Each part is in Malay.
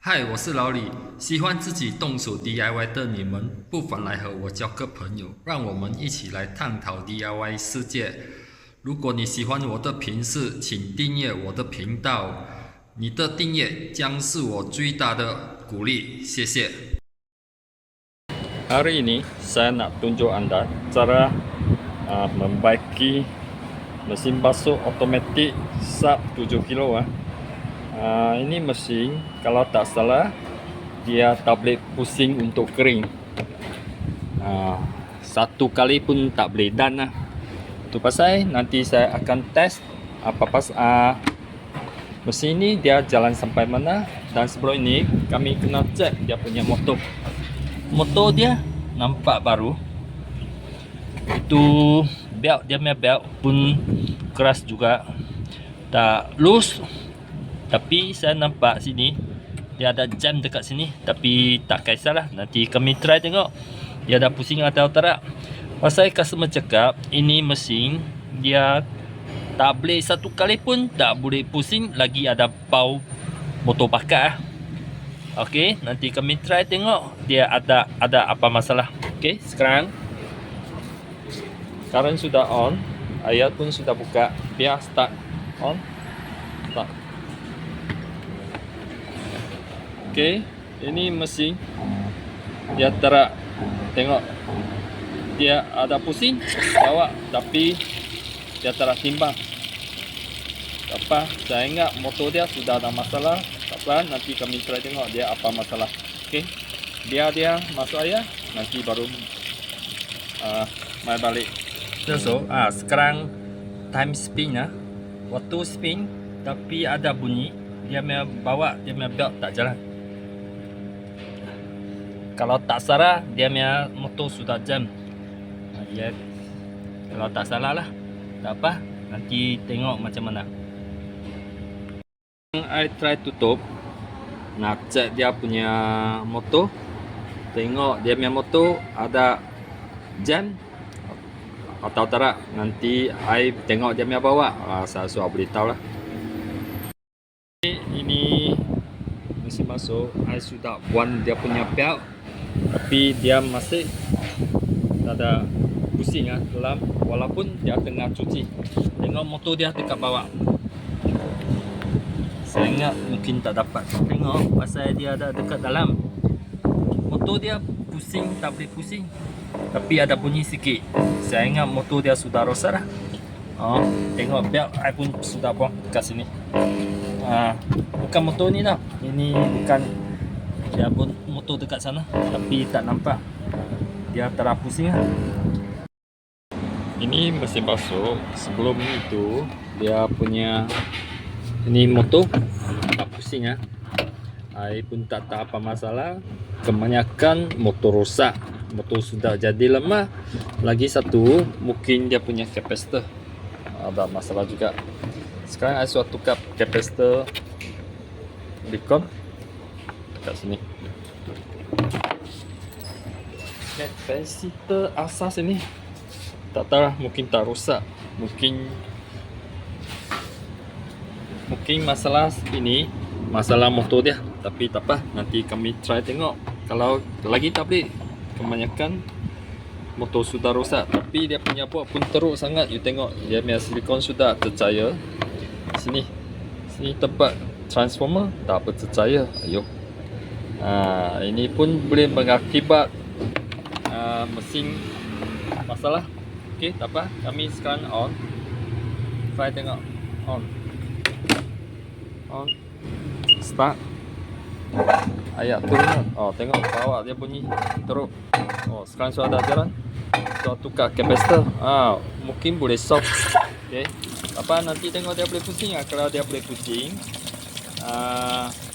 嗨，我是老李。喜欢自己动手 DIY 的你们，不妨来和我交个朋友，让我们一起来探讨 DIY 世界。如果你喜欢我的频次，请订阅我的频道。你的订阅将是我最大的鼓励，谢谢。Hari ini saya nak tunjuk anda cara membaiki mesin basuh automatik SAP 7 kilo. Ini mesin kalau tak salah dia tak boleh pusing untuk kering. Satu kali pun tak boleh dan lah. Itu pasal nanti saya akan test mesin ini dia jalan sampai mana, dan sebelum ini kami kena cek dia punya motor. Motor dia nampak baru. Itu belt dia punya belt pun keras juga, tak loose. Tapi saya nampak sini dia ada jam dekat sini, tapi tak kisahlah, nanti kami try tengok dia ada pusing atau tak. Pasal customer cakap ini mesin dia tak boleh satu kali pun tak boleh pusing, lagi ada bau motor bakar. Okey, nanti kami try tengok dia ada apa masalah. Okey, sekarang current sudah on, air pun sudah buka, biar start on. Start. Okey, ini mesin dia terak, tengok dia ada pusing bawa, tapi dia terak timbang. Apa? Saya ingat motor dia sudah ada masalah. Tak apa, nanti kami try tengok dia apa masalah. Okey, biar dia masuk air, nanti baru mai balik. So, sekarang time spin waktu spin, tapi ada bunyi dia bawa dia belt tak jalan. Kalau tak salah dia motor sudah jam. Ya, kalau tak salah lah. Tak apa, nanti tengok macam mana. I try tutup, nak cek dia punya motor. Tengok dia punya motor ada jam atau tak. Nanti I tengok dia punya bawa, saya suruh beritahu lah. Ini mesin masuk, I sudah buang dia punya belt, tapi dia masih ada pusing dalam, walaupun dia tengah cuci. Tengok motor dia dekat bawah. Saya ingat mungkin tak dapat tengok pasal dia ada dekat dalam. Motor dia pusing, tak boleh pusing, tapi ada bunyi sikit. Saya ingat motor dia sudah rosak lah. Tengok belt I pun sudah buang dekat sini. Bukan motor ni lah. Ini bukan dia pun motor dekat sana, tapi tak nampak dia terap pusing lah. Ini mesin basuh. Sebelum itu dia punya ini motor tak pusing I pun tak tahu apa masalah. Kebanyakan motor rosak, motor sudah jadi lemah. Lagi satu mungkin dia punya kapasitor ada masalah juga. Sekarang I sudah tukar kapasitor Bicon dekat sini. Kapasitor asas ini tak tahu lah, mungkin tak rosak, mungkin masalah ini masalah motor dia, tapi tak apa, nanti kami try tengok. Kalau lagi tak boleh, kebanyakan motor sudah rosak, tapi dia punya buat pun teruk sangat. You tengok dia punya silikon sudah tercaya. Sini tempat transformer tak bertercaya. Ayuh, ini pun boleh mengakibat mesin masalah. Okey, tak apa, kami sekarang on. Try tengok on. Start. Ayat turun. Tengok bawah dia bunyi teruk. Sekarang sudah ada jalan. Sudah tukar kapasitor. Mungkin boleh solve. Okey, apa nanti tengok dia boleh pusing. Kalau dia boleh pusing,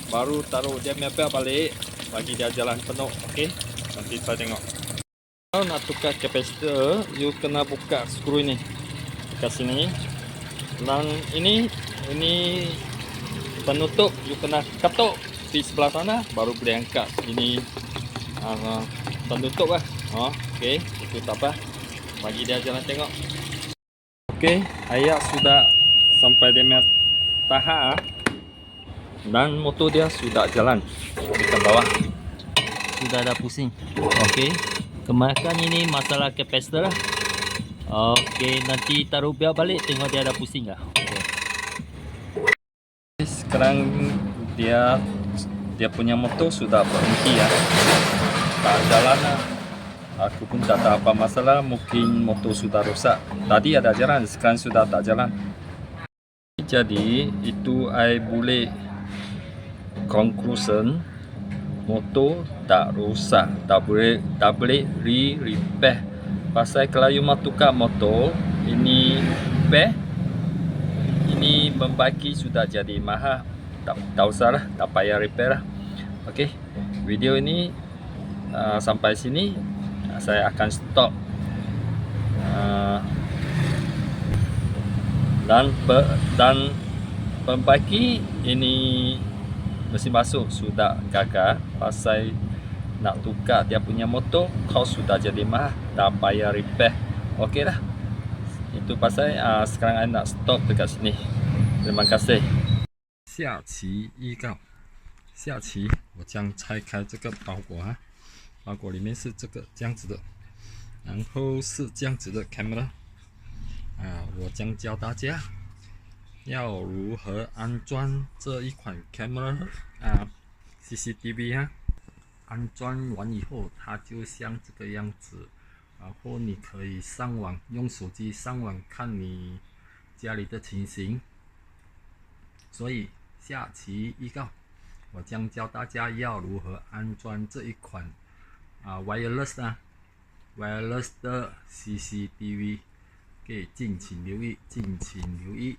baru taruh dia punya belt balik, bagi dia jalan penuh. Okey, nanti saya tengok. Kalau nak tukar kapasitor, you kena buka skru ini dekat sini, dan ini penutup you kena ketuk di sebelah sana, baru boleh angkat. Ini penutup lah. Okey, itu tak apa, bagi dia jalan tengok. Okey, ayat sudah sampai dia punya tahap. Dan motor dia sudah jalan dekat bawah. Sudah ada pusing. Okey. Kebanyakan ini masalah kapasitor lah. Okey, nanti taruh bel balik tengok dia ada pusing lah. Okay. Sekarang dia punya motor sudah berhenti ya. Tak jalan lah. Aku pun tak tahu apa masalah, mungkin motor sudah rosak. Tadi ada jalan, sekarang sudah tak jalan. Jadi itu I boleh conclusion motor tak rosak, tak boleh repair. Pasal kalau you mau tukar motor ini repair, ini membaiki sudah jadi mahal. Tak usah lah, tak payah repair lah. Okey, video ini sampai sini saya akan stop. Dan pembaiki ini mesin masuk sudah gagal. Pasal nak tukar dia punya motor, kos sudah jadi mahal, tak payah repair. Okey lah. Itu pasal sekarang saya nak stop dekat sini. Terima kasih. 下期预告，下期我将拆开这个包裹啊，包裹里面是这样子的，然后是这样子的 camera 我将教大家要如何安装这一款 camera CCTV 啊。安装完以后，它就像这个样子，然后你可以上网，用手机上网看你家里的情形。所以下期预告，我将教大家要如何安装这一款wireless wireless 的 CCTV， 可以敬请留意，敬请留意。